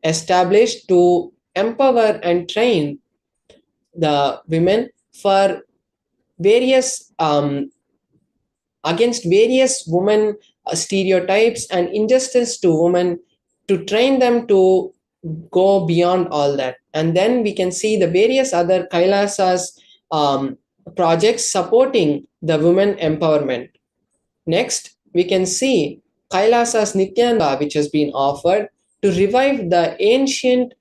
established to empower and train the women for various against various women stereotypes and injustice to women, to train them to go beyond all that. And then we can see the various other Kailasas projects supporting the women empowerment. Next, we can see Kailasa's Nithyananda, which has been offered to revive the ancient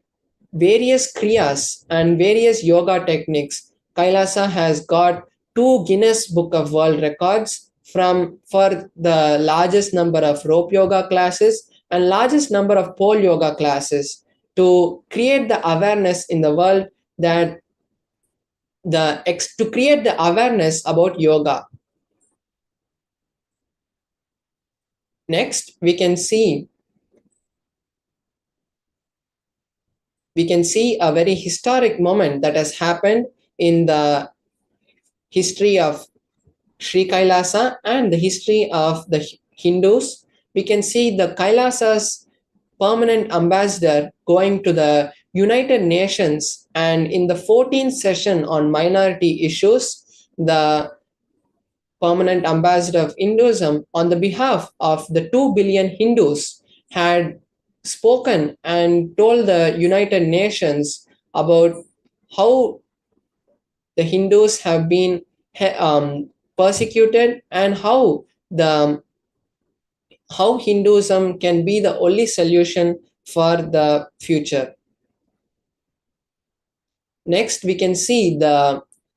various kriyas and various yoga techniques. Kailasa has got 2 Guinness Book of World Records for the largest number of rope yoga classes and largest number of pole yoga classes, to create the awareness in the world that to create the awareness about yoga. Next, we can see a very historic moment that has happened in the history of Sri Kailasa and the history of the Hindus. We can see the Kailasa's permanent ambassador going to the United Nations, and in the 14th session on minority issues, the permanent ambassador of Hinduism, on the behalf of the 2 billion Hindus, had spoken and told the United Nations about how the Hindus have been persecuted, and how Hinduism can be the only solution for the future. Next, we can see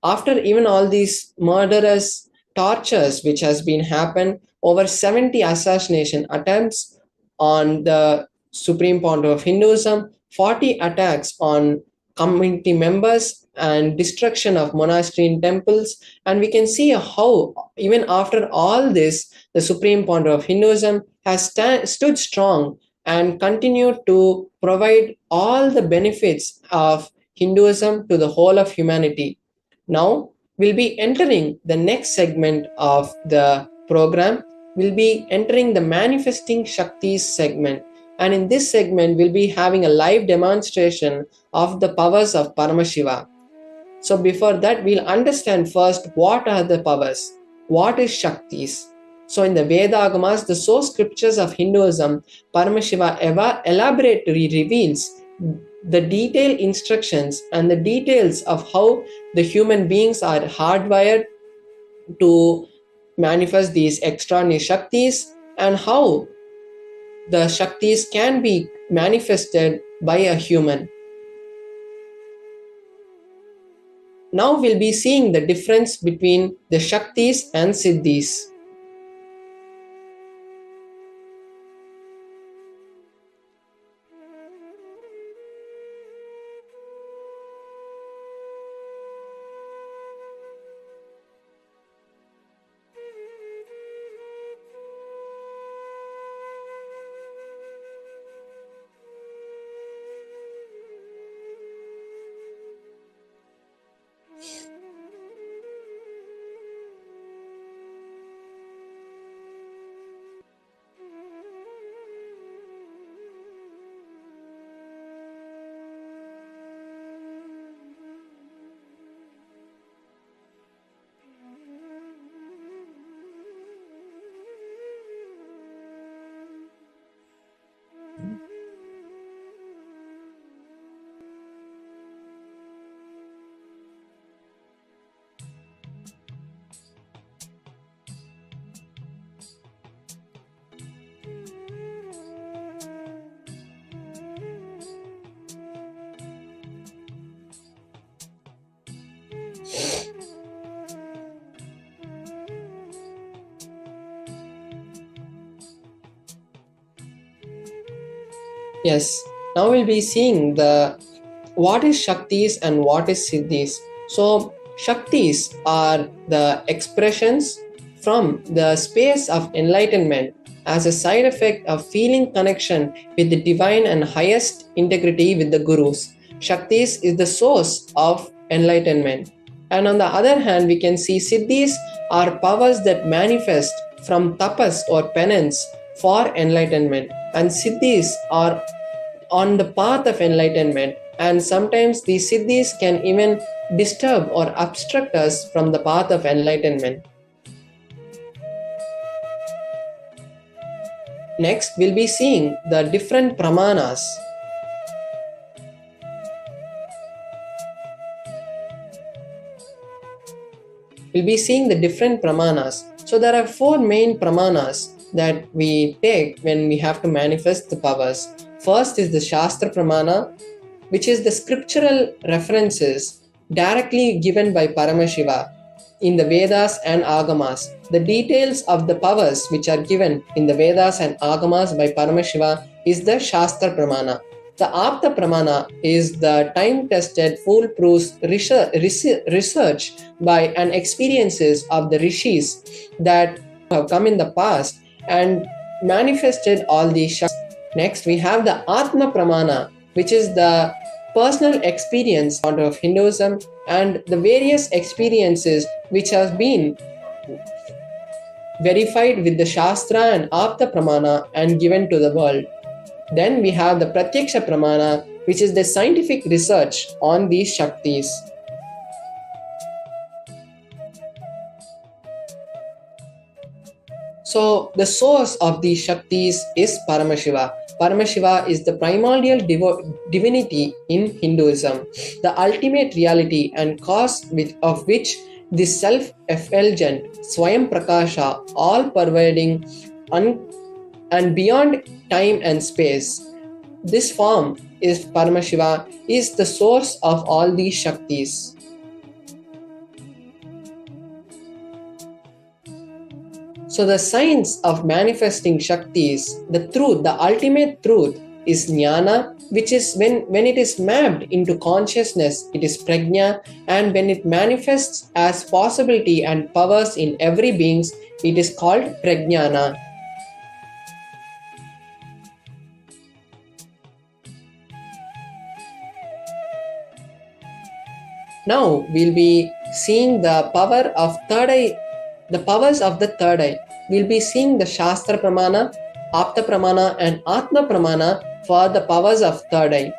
after even all these murderous tortures which has been happened, over 70 assassination attempts on the Supreme Pontiff of Hinduism, 40 attacks on community members, and destruction of monastery and temples. And we can see how even after all this, the Supreme Pontiff of Hinduism has stood strong and continued to provide all the benefits of Hinduism to the whole of humanity. Now, we'll be entering the next segment of the program. We'll be entering the Manifesting Shaktis segment. And in this segment, we'll be having a live demonstration of the powers of Paramashiva. So before that, we'll understand first what are the powers, what is Shaktis. So in the Veda-agamas, the source scriptures of Hinduism, Paramashiva elaborately reveals the detailed instructions and the details of how the human beings are hardwired to manifest these extraordinary Shaktis, and how the Shaktis can be manifested by a human. Now we'll be seeing the difference between the Shaktis and Siddhis. Yes, now we'll be seeing what is Shaktis and what is Siddhis. So Shaktis are the expressions from the space of enlightenment as a side effect of feeling connection with the divine and highest integrity with the gurus. Shaktis is the source of enlightenment. And on the other hand, we can see Siddhis are powers that manifest from tapas or penance for enlightenment. And Siddhis are on the path of enlightenment, and sometimes these siddhis can even disturb or obstruct us from the path of enlightenment. Next, we'll be seeing the different pramanas. We'll be seeing the different pramanas. So there are four main pramanas that we take when we have to manifest the powers. First is the Shastra Pramana, which is the scriptural references directly given by Paramashiva in the Vedas and Agamas. The details of the powers which are given in the Vedas and Agamas by Paramashiva is the Shastra Pramana. The Apta Pramana is the time-tested, foolproof research by and experiences of the rishis that have come in the past and manifested all these shaktis. Next, we have the Atma Pramana, which is the personal experience of Hinduism and the various experiences which have been verified with the Shastra and Apta Pramana and given to the world. Then we have the Pratyaksha Pramana, which is the scientific research on these Shaktis. So the source of these Shaktis is Paramashiva. Paramashiva is the primordial divinity in Hinduism, the ultimate reality and cause of which this self-effulgent Swayam Prakasha, all-pervading and beyond time and space. This form is Paramashiva, is the source of all these Shaktis. So the science of manifesting Shaktis, the truth, the ultimate truth is Jnana, which is when it is mapped into consciousness, it is Prajna, and when it manifests as possibility and powers in every being, it is called Prajnana. Now we'll be seeing the power of third eye, the powers of the third eye. We'll be seeing the Shastra Pramana, Apta Pramana and Atma Pramana for the powers of third eye.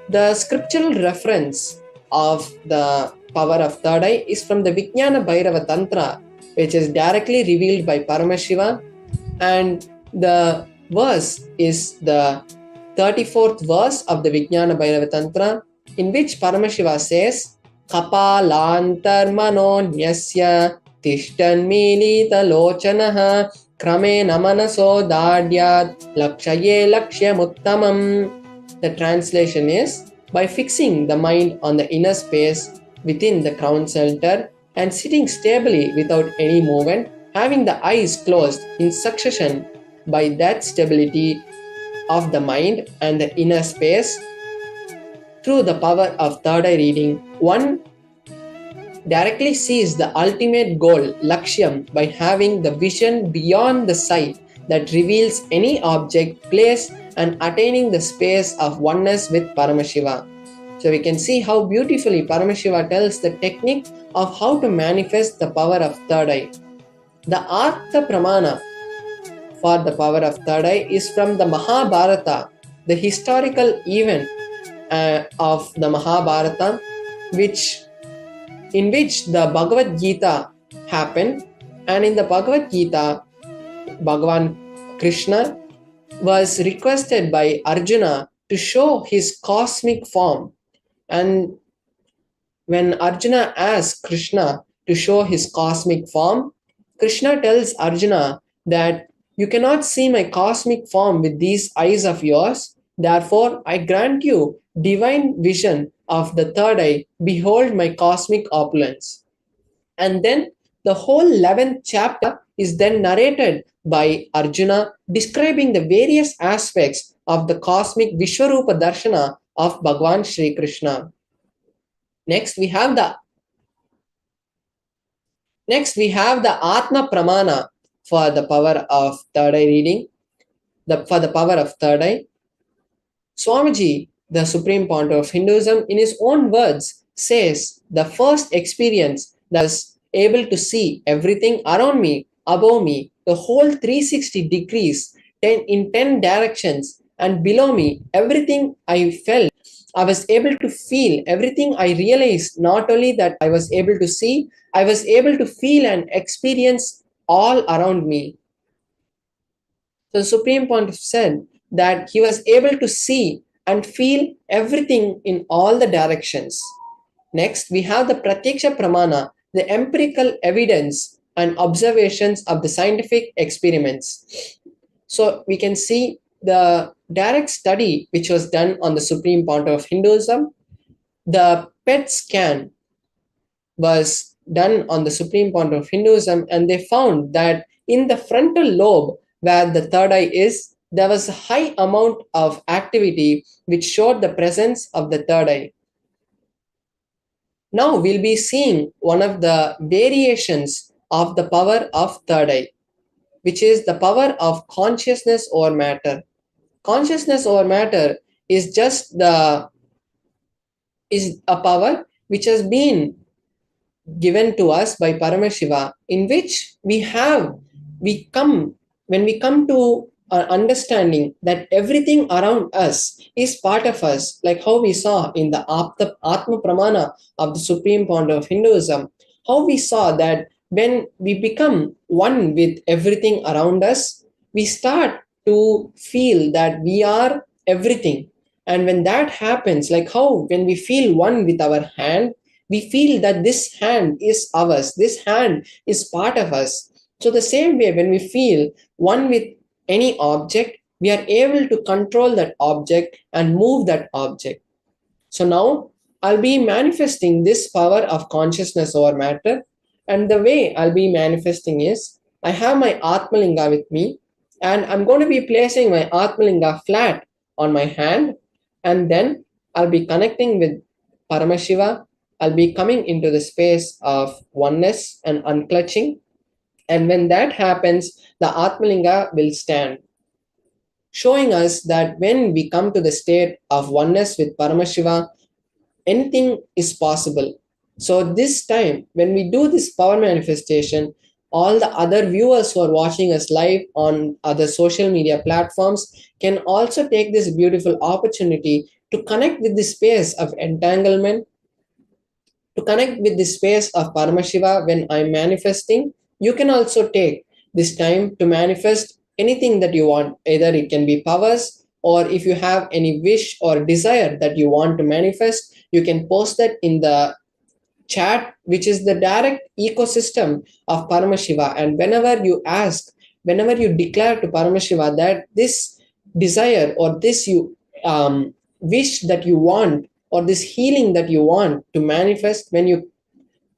The scriptural reference of the power of third eye is from the Vijnana Bhairava Tantra, which is directly revealed by Paramashiva, and the verse is the 34th verse of the Vijnana Bhairava Tantra, in which Paramashiva says, Kapalantarmanonyasya tishtan milita lochanaha kramena manaso dadyat lakshaye lakshyamuttamam. The translation is, by fixing the mind on the inner space within the crown center and sitting stably without any movement, having the eyes closed in succession, by that stability of the mind and the inner space, through the power of third eye reading, one directly sees the ultimate goal, Lakshyam, by having the vision beyond the sight that reveals any object, place, and attaining the space of oneness with Paramashiva. So we can see how beautifully Paramashiva tells the technique of how to manifest the power of third eye. The Artha Pramana for the power of third eye is from the Mahabharata, the historical event of the Mahabharata, in which the Bhagavad Gita happened, and in the Bhagavad Gita, Bhagavan Krishna was requested by Arjuna to show his cosmic form. And when Arjuna asks Krishna to show his cosmic form, Krishna tells Arjuna that you cannot see my cosmic form with these eyes of yours. Therefore, I grant you divine vision of the third eye. Behold my cosmic opulence. And then the whole 11th chapter is then narrated by Arjuna, describing the various aspects of the cosmic Vishwarupa Darshana of Bhagavan Sri Krishna. Next, we have the Atma Pramana for the power of third eye reading. For the power of third eye, Swamiji, the Supreme Pontiff of Hinduism, in his own words, says the first experience that was able to see everything around me, above me, the whole 360 degrees, in 10 directions, and below me, everything I felt, I was able to feel everything. I realized not only that I was able to see, I was able to feel and experience all around me. So the Supreme Pontiff said that he was able to see and feel everything in all the directions. Next, we have the Pratyaksha Pramana, the empirical evidence and observations of the scientific experiments. So we can see the direct study which was done on the Supreme Pontiff of Hinduism. The PET scan was done on the Supreme Pontiff of Hinduism, and they found that in the frontal lobe, where the third eye is, there was a high amount of activity which showed the presence of the third eye. Now we'll be seeing one of the variations of the power of third eye, which is the power of consciousness over matter. Consciousness over matter is just the is a power which has been given to us by Paramashiva, in which we come when we come to understanding that everything around us is part of us, like how we saw in the Atma Pramana of the Supreme Pontiff of Hinduism, how we saw that when we become one with everything around us, we start to feel that we are everything. And when that happens, like how when we feel one with our hand, we feel that this hand is ours, this hand is part of us. So the same way, when we feel one with any object, we are able to control that object and move that object. So now I'll be manifesting this power of consciousness over matter, and the way I'll be manifesting is I have my Atmalinga with me, and I'm going to be placing my Atmalinga flat on my hand, and then I'll be connecting with Paramashiva. I'll be coming into the space of oneness and unclutching. And when that happens, the Atmalinga will stand, showing us that when we come to the state of oneness with Paramashiva, anything is possible. So, this time, when we do this power manifestation, all the other viewers who are watching us live on other social media platforms can also take this beautiful opportunity to connect with the space of entanglement, to connect with the space of Paramashiva when I'm manifesting. You can also take this time to manifest anything that you want. Either it can be powers, or if you have any wish or desire that you want to manifest, you can post that in the chat, which is the direct ecosystem of Paramashiva. And whenever you ask, whenever you declare to Paramashiva that this desire or this you wish that you want, or this healing that you want to manifest, when you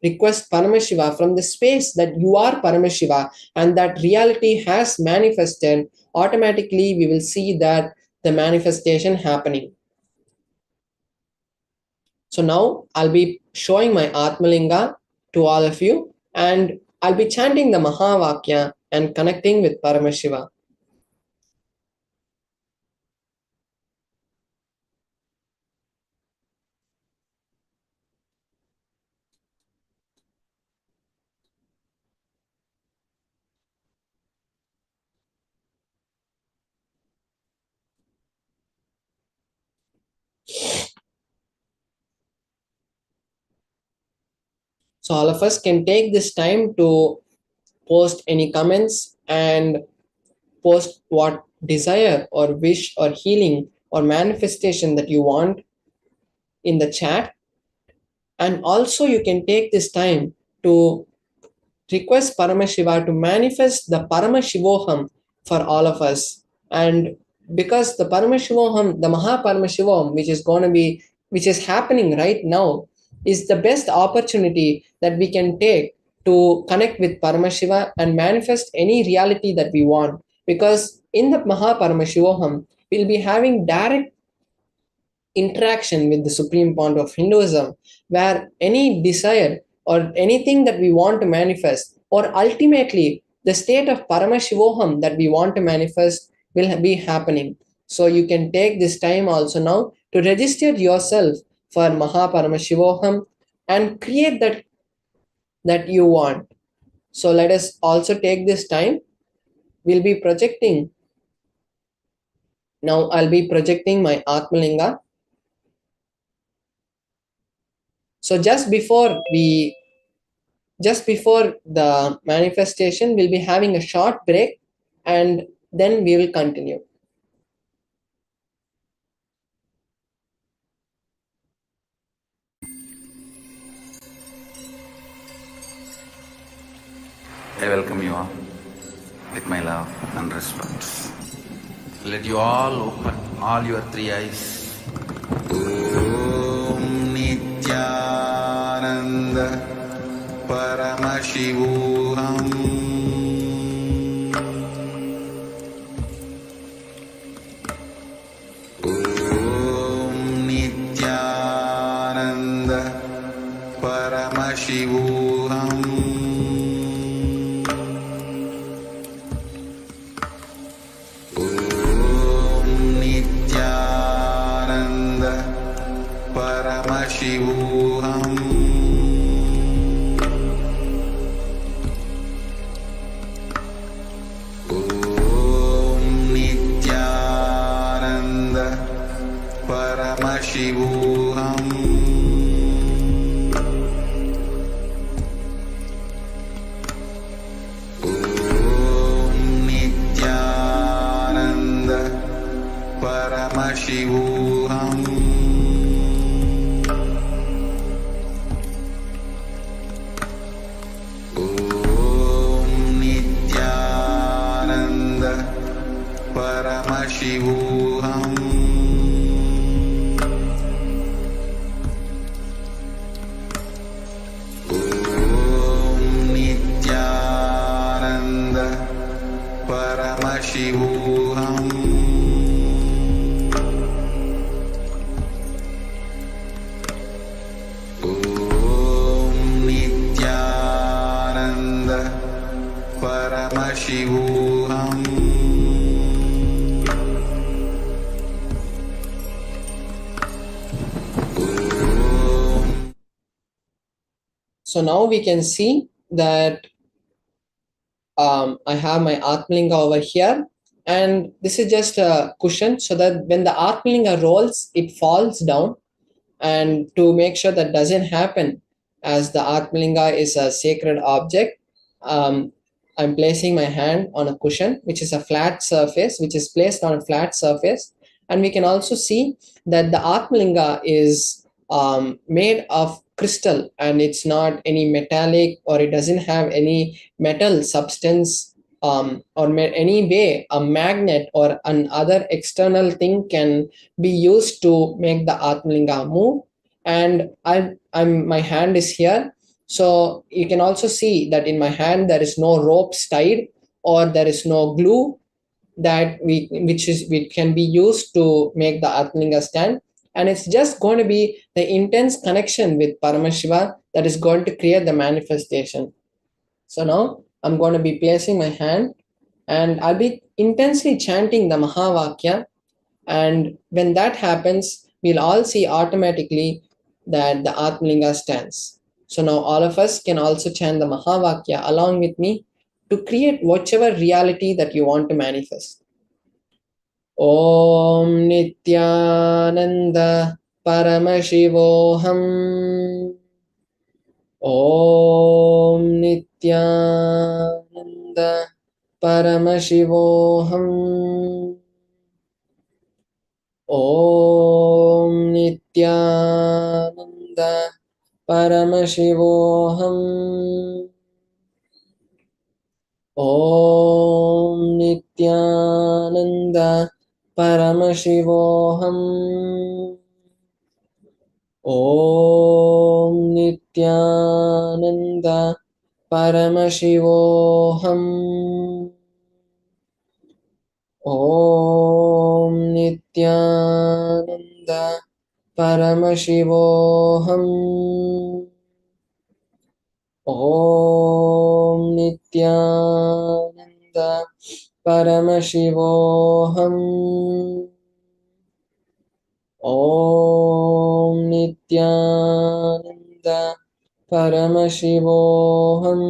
request Paramashiva from the space that you are Paramashiva and that reality has manifested, automatically we will see that the manifestation happening. So now I'll be showing my Atmalinga to all of you, and I'll be chanting the Mahavakya and connecting with Paramashiva. So all of us can take this time to post any comments and post what desire or wish or healing or manifestation that you want in the chat. And also you can take this time to request Paramashiva to manifest the Paramashivoham for all of us. And because the Paramashivoham, the Mahaparamashivam, which is happening right now, is the best opportunity that we can take to connect with Paramashiva and manifest any reality that we want. Because in the Mahaparamashivoham, we'll be having direct interaction with the Supreme Point of Hinduism, where any desire or anything that we want to manifest, or ultimately the state of Paramashivoham that we want to manifest, will be happening. So you can take this time also now to register yourself for Mahaparamashivoham and create that you want. So let us also take this time. We'll be projecting Now I'll be projecting my Atmalinga. So just before the manifestation, we'll be having a short break and then we will continue. I welcome you all with my love and respect. Let you all open all your three eyes. Om Nithyananda Paramashivam. Om Nithyananda Paramashivam. Paramashivam. Om Nithyananda Paramashivam. Om Nithyananda Paramashivam. Paramashivam. Om Nithyananda Paramashivam. Om Nithyananda Paramashivam. So now we can see that I have my Atmalinga over here, and this is just a cushion so that when the Atmalinga rolls, it falls down. And to make sure that doesn't happen, as the Atmalinga is a sacred object, um, I'm placing my hand on a cushion, which is a flat surface, which is placed on a flat surface. And we can also see that the Atmalinga is made of crystal, and it's not any metallic, or it doesn't have any metal substance, or any way a magnet or another external thing can be used to make the Atmalinga move. And my hand is here, so you can also see that in my hand there is no ropes tied, or there is no glue that which can be used to make the Atmalinga stand. And it's just going to be the intense connection with Paramashiva that is going to create the manifestation. So now I'm going to be placing my hand, and I'll be intensely chanting the Mahavakya. And when that happens, we'll all see automatically that the Atmalinga stands. So now all of us can also chant the Mahavakya along with me to create whichever reality that you want to manifest. Om Nithyananda Paramashivoham. Om Nithyananda Paramashivoham. Om Nithyananda Paramashivoham. Om Nithyananda Paramashivoham. Om Nithyananda Paramashivoham. Om Nithyananda Paramashivoham. Om Nithyananda Paramashivoham. Om Nithyananda Paramashivoham.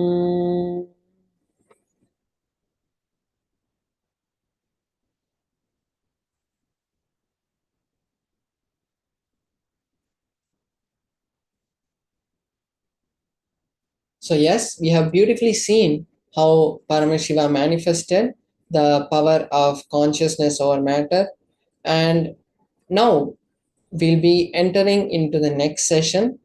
So yes, we have beautifully seen how Paramashiva manifested the power of consciousness over matter. And now we'll be entering into the next session.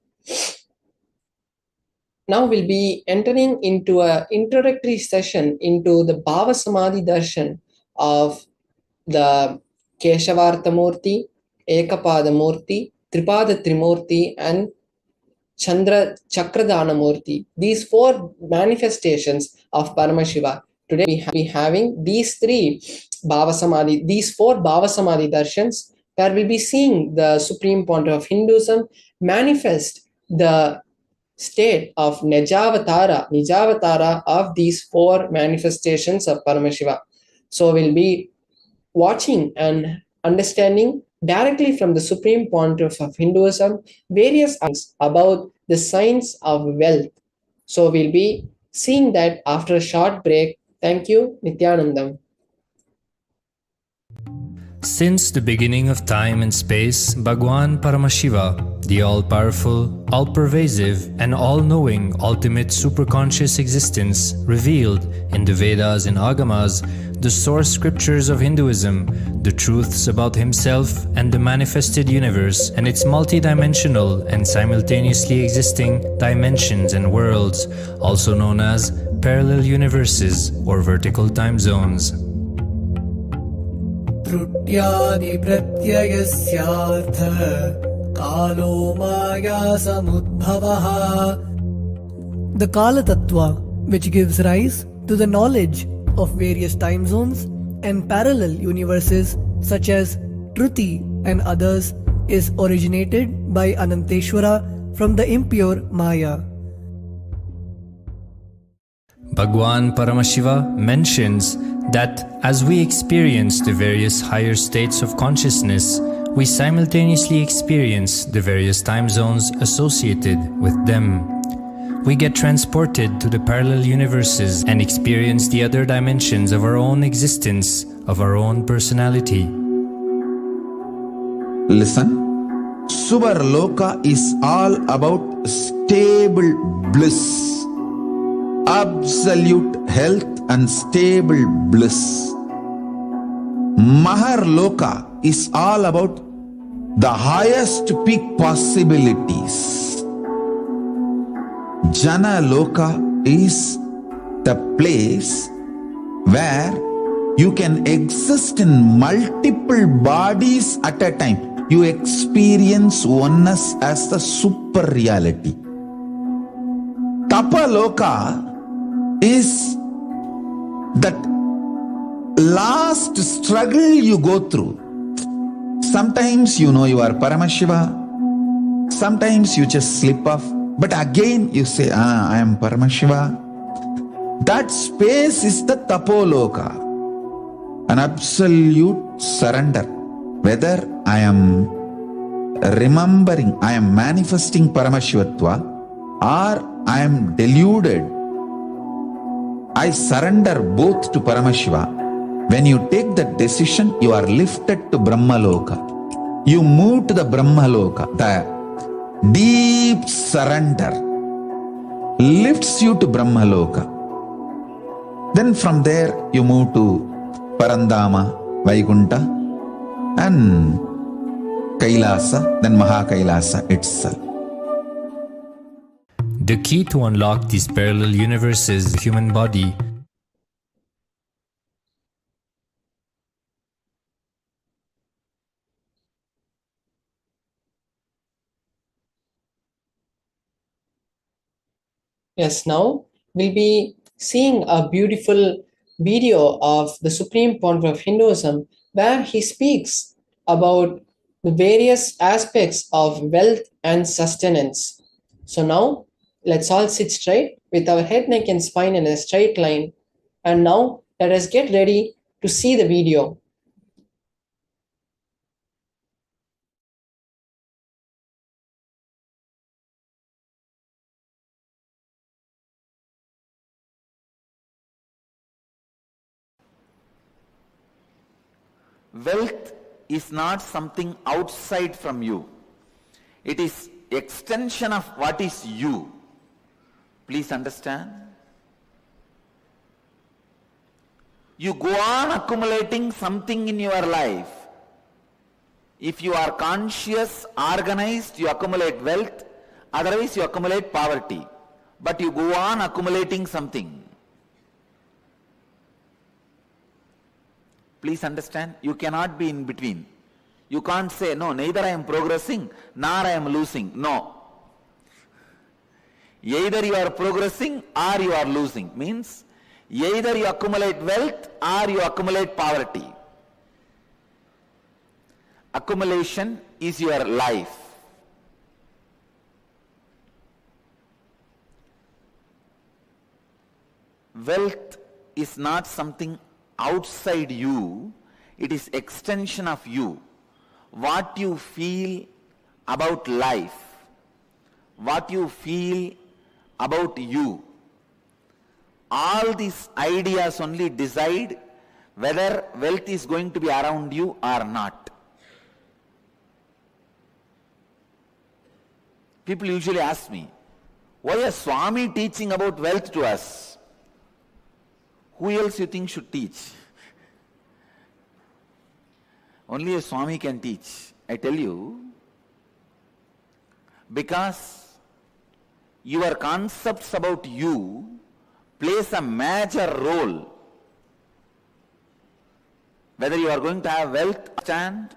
Now we'll be entering into a introductory session into the Bhava Samadhi Darshan of the Keshavartha Murthy, Ekapada Murthy, Tripada Trimurti, and Chandra Chakradhana Murti. These four manifestations of Paramashiva. Today we be having these three Bhava Samadhi, these four Bhava Samadhi darshans, where we'll be seeing the Supreme Pontiff of Hinduism manifest the state of Nijavatara of these four manifestations of Paramashiva. So we'll be watching and understanding directly from the Supreme Pontiff of Hinduism various things about the science of wealth. So we'll be seeing that after a short break. Thank you, Nithyanandam. Since the beginning of time and space, Bhagwan Paramashiva, the all-powerful, all-pervasive, and all-knowing ultimate superconscious existence, revealed in the Vedas and Agamas, the source scriptures of Hinduism, the truths about himself and the manifested universe and its multidimensional and simultaneously existing dimensions and worlds, also known as parallel universes or vertical time zones. The Kala Tattva, which gives rise to the knowledge of various time zones and parallel universes such as Truti and others, is originated by Ananteshwara from the impure Maya. Bhagwan Paramashiva mentions that as we experience the various higher states of consciousness, we simultaneously experience the various time zones associated with them. We get transported to the parallel universes and experience the other dimensions of our own existence, of our own personality. Listen. Subarloka is all about stable bliss. Absolute health and stable bliss. Maharloka is all about the highest peak possibilities. Jana Loka is the place where you can exist in multiple bodies at a time. You experience oneness as the super reality. Tapa Loka is that last struggle you go through. Sometimes you know you are Paramashiva, sometimes you just slip off, but again you say, I am Paramashiva. That space is the Tapoloka, an absolute surrender. Whether I am remembering, I am manifesting Paramashivatva, or I am deluded, I surrender both to Paramashiva. When you take that decision, you are lifted to Brahmaloka. You move to the Brahmaloka. The deep surrender lifts you to Brahmaloka. Then from there you move to Parandama, Vaikunta, and Kailasa, then Mahakailasa itself. The key to unlock these parallel universes is the human body. Yes, now we'll be seeing a beautiful video of the Supreme Pontiff of Hinduism where he speaks about the various aspects of wealth and sustenance. So now let's all sit straight with our head, neck, and spine in a straight line. And now let us get ready to see the video. Wealth is not something outside from you. It is extension of what is you. Please understand. You go on accumulating something in your life. If you are conscious, organized, you accumulate wealth. Otherwise, you accumulate poverty. But you go on accumulating something. Please understand, you cannot be in between. You can't say, no, neither I am progressing, nor I am losing. No. Either you are progressing or you are losing. Means, either you accumulate wealth or you accumulate poverty. Accumulation is your life. Wealth is not something outside you, it is extension of you. What you feel about life, what you feel about you, all these ideas only decide whether wealth is going to be around you or not. People usually ask me, why is Swami teaching about wealth to us? Who else you think should teach? Only a Swami can teach. I tell you, because your concepts about you plays a major role. Whether you are going to have wealth, stand.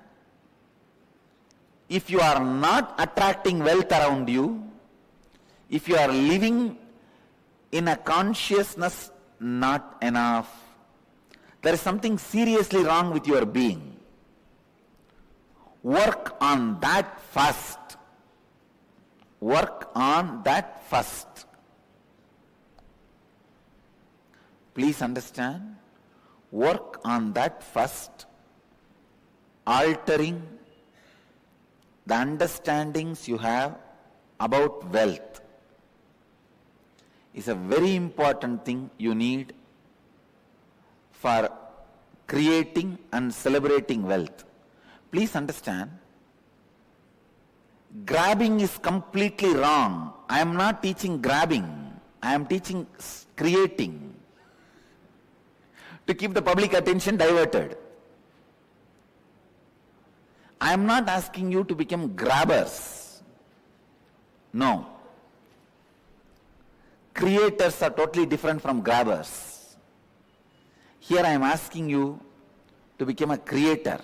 If you are not attracting wealth around you, if you are living in a consciousness not enough, there is something seriously wrong with your being. Work on that first. Work on that first. Please understand, work on that first, altering the understandings you have about wealth is a very important thing you need for creating and celebrating wealth. Please understand, grabbing is completely wrong. I am not teaching grabbing. I am teaching creating. To keep the public attention diverted. I am not asking you to become grabbers. No. Creators are totally different from grabbers. Here I am asking you to become a creator.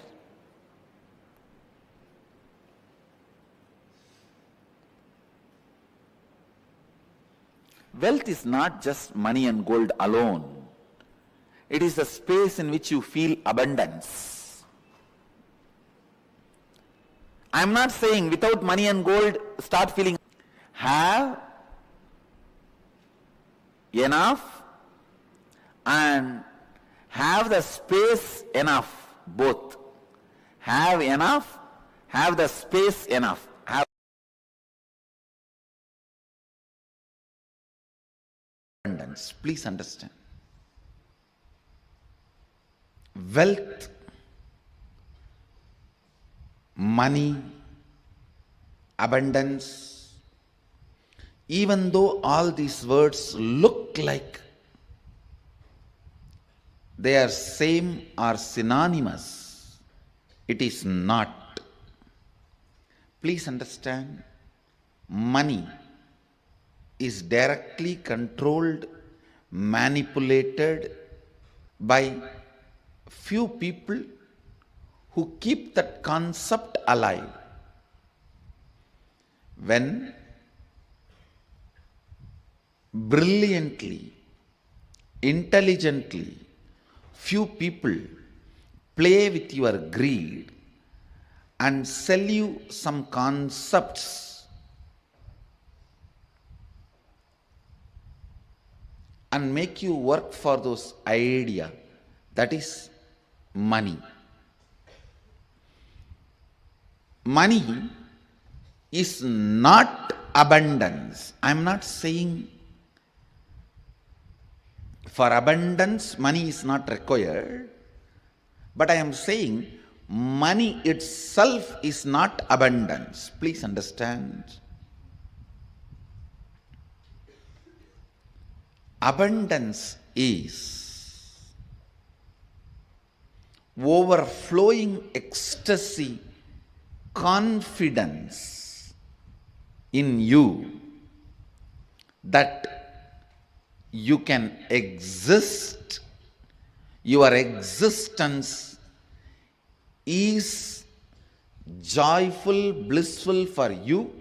Wealth is not just money and gold alone. It is a space in which you feel abundance. I am not saying without money and gold start feeling. Have enough and have the space enough, both. Have enough, have the space enough. Have abundance. Please understand. Wealth, money, abundance, even though all these words look like they are same or synonymous, it is not. Please understand, money is directly controlled, manipulated by few people who keep that concept alive. When brilliantly, intelligently, few people play with your greed and sell you some concepts and make you work for those ideas, that is money. Money is not abundance. I am not saying for abundance money is not required, but I am saying money itself is not abundance. Please understand. Abundance is overflowing ecstasy, confidence in you that you can exist. Your existence is joyful, blissful for you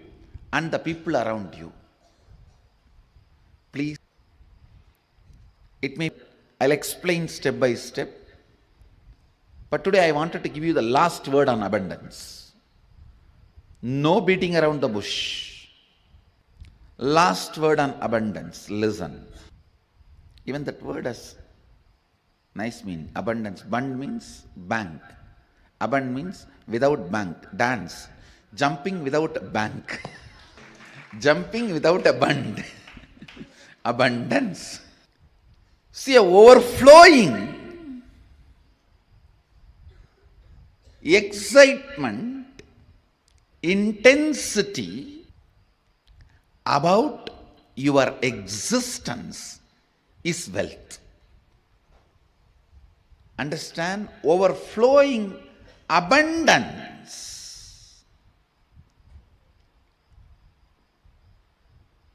and the people around you. Please, I'll explain step by step. But today I wanted to give you the last word on abundance. No beating around the bush. Last word on abundance. Listen. Even that word has nice meaning. Abundance. Bund means bank. Abund means without bank. Dance. Jumping without a bank. Jumping without a bund. Abundance. See, a overflowing excitement, intensity about your existence is wealth. Understand? Overflowing abundance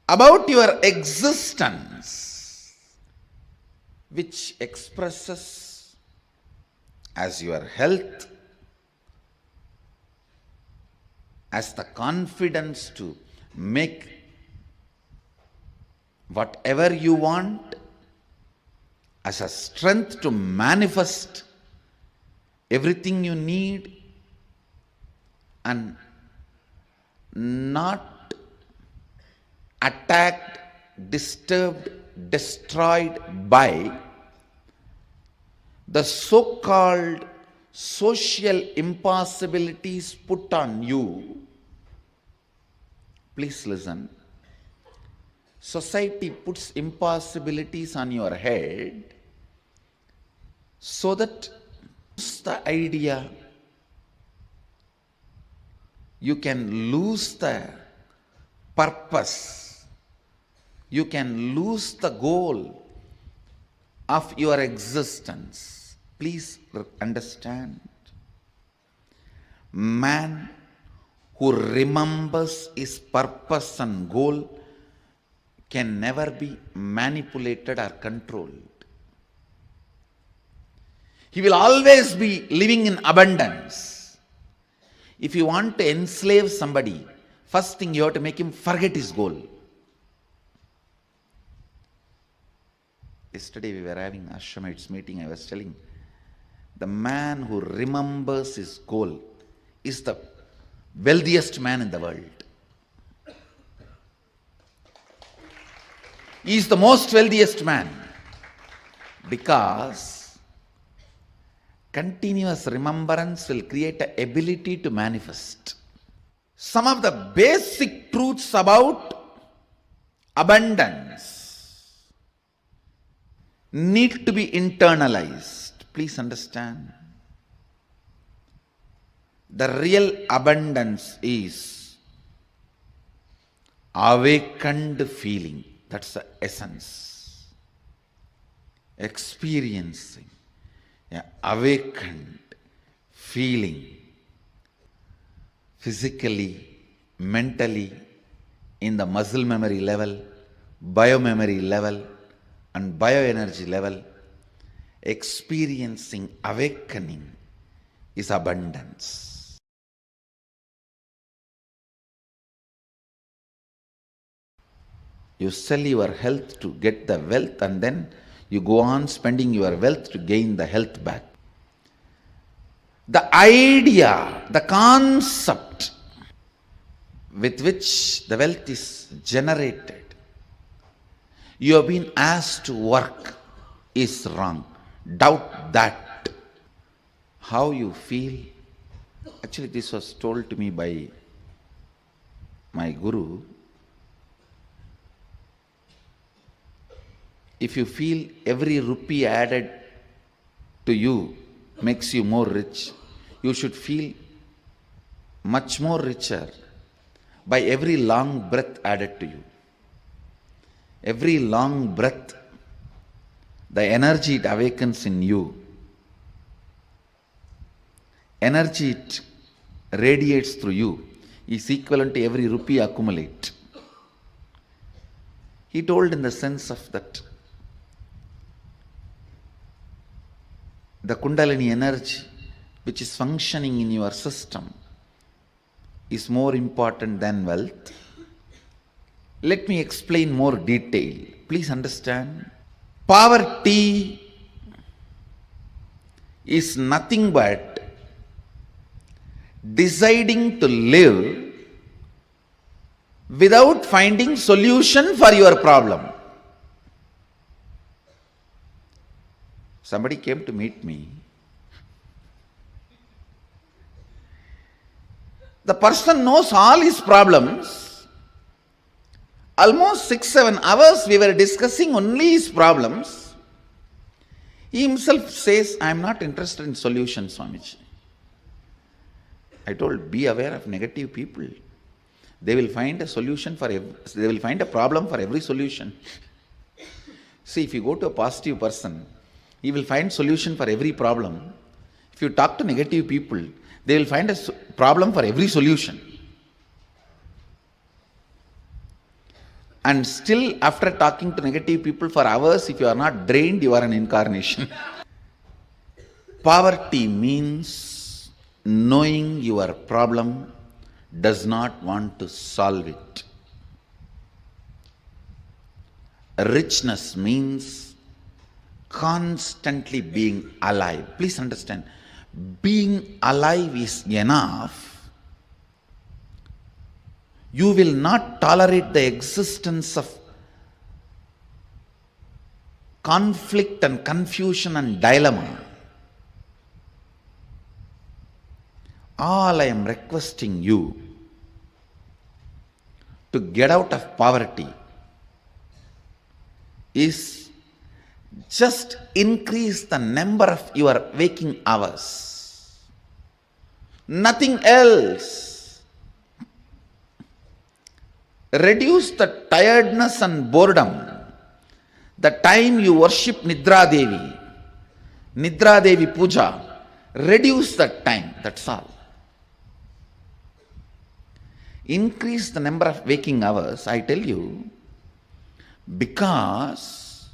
about your existence, which expresses as your health, as the confidence to make whatever you want, as a strength to manifest everything you need, and not attacked, disturbed, destroyed by the so-called social impossibilities put on you. Please listen. Society puts impossibilities on your head so that the idea you can lose the purpose, you can lose the goal of your existence. Please understand. Man who remembers his purpose and goal can never be manipulated or controlled. He will always be living in abundance. If you want to enslave somebody, first thing you have to make him forget his goal. Yesterday we were having Ashramites meeting. I was telling, the man who remembers his goal is the wealthiest man in the world. He is the most wealthiest man because continuous remembrance will create an ability to manifest. Some of the basic truths about abundance need to be internalized. Please understand. The real abundance is awakened feeling. That's the essence. Experiencing awakened feeling physically, mentally, in the muscle memory level, biomemory level, and bioenergy level. Experiencing awakening is abundance. You sell your health to get the wealth, and then you go on spending your wealth to gain the health back. The idea, the concept with which the wealth is generated, you have been asked to work, is wrong. Doubt that. How you feel. Actually, this was told to me by my guru. If you feel every rupee added to you makes you more rich, you should feel much more richer by every long breath added to you. Every long breath the energy it awakens in you, energy it radiates through you, is equivalent to every rupee accumulate. He told in the sense of that the Kundalini energy which is functioning in your system is more important than wealth. Let me explain more detail. Please understand. Poverty is nothing but deciding to live without finding solution for your problem. Somebody came to meet me. The person knows all his problems. Almost 6-7 hours we were discussing only his problems. He himself says, I am not interested in solutions, Swamiji. I told, be aware of negative people. They will find a solution for they will find a problem for every solution. See, if you go to a positive person, he will find solution for every problem. If you talk to negative people, they will find a problem for every solution. And still, after talking to negative people for hours, if you are not drained, you are an incarnation. Poverty means knowing your problem, does not want to solve it. Richness means constantly being alive. Please understand, being alive is enough. You will not tolerate the existence of conflict and confusion and dilemma. All I am requesting you to get out of poverty is just increase the number of your waking hours. Nothing else. Reduce the tiredness and boredom. The time you worship Nidra Devi Puja, reduce that time, that's all. Increase the number of waking hours, I tell you, because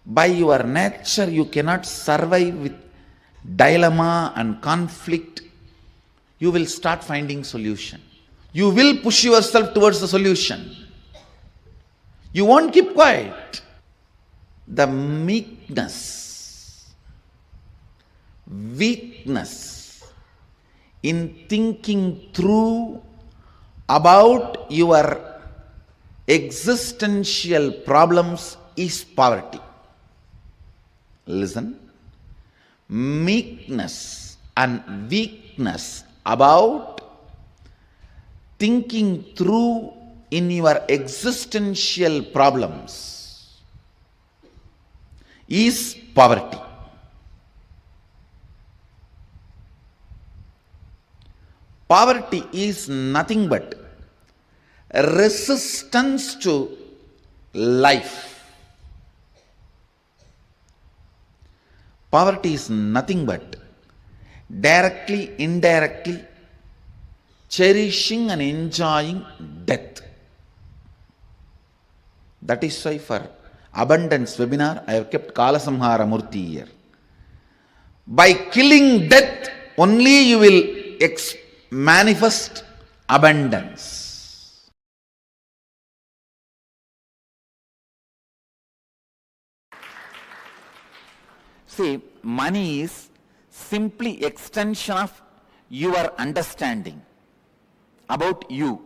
by your nature you cannot survive with dilemma and conflict. You will start finding solution. You will push yourself towards the solution. You won't keep quiet. The meekness, weakness in thinking through about your existential problems is poverty. Listen. Meekness and weakness about thinking through in your existential problems is poverty. Poverty is nothing but resistance to life. Poverty is nothing but directly, indirectly cherishing and enjoying death. That is why for abundance webinar, I have kept Kalasamhara Murthy here. By killing death, only you will manifest abundance. See, money is simply extension of your understanding about you.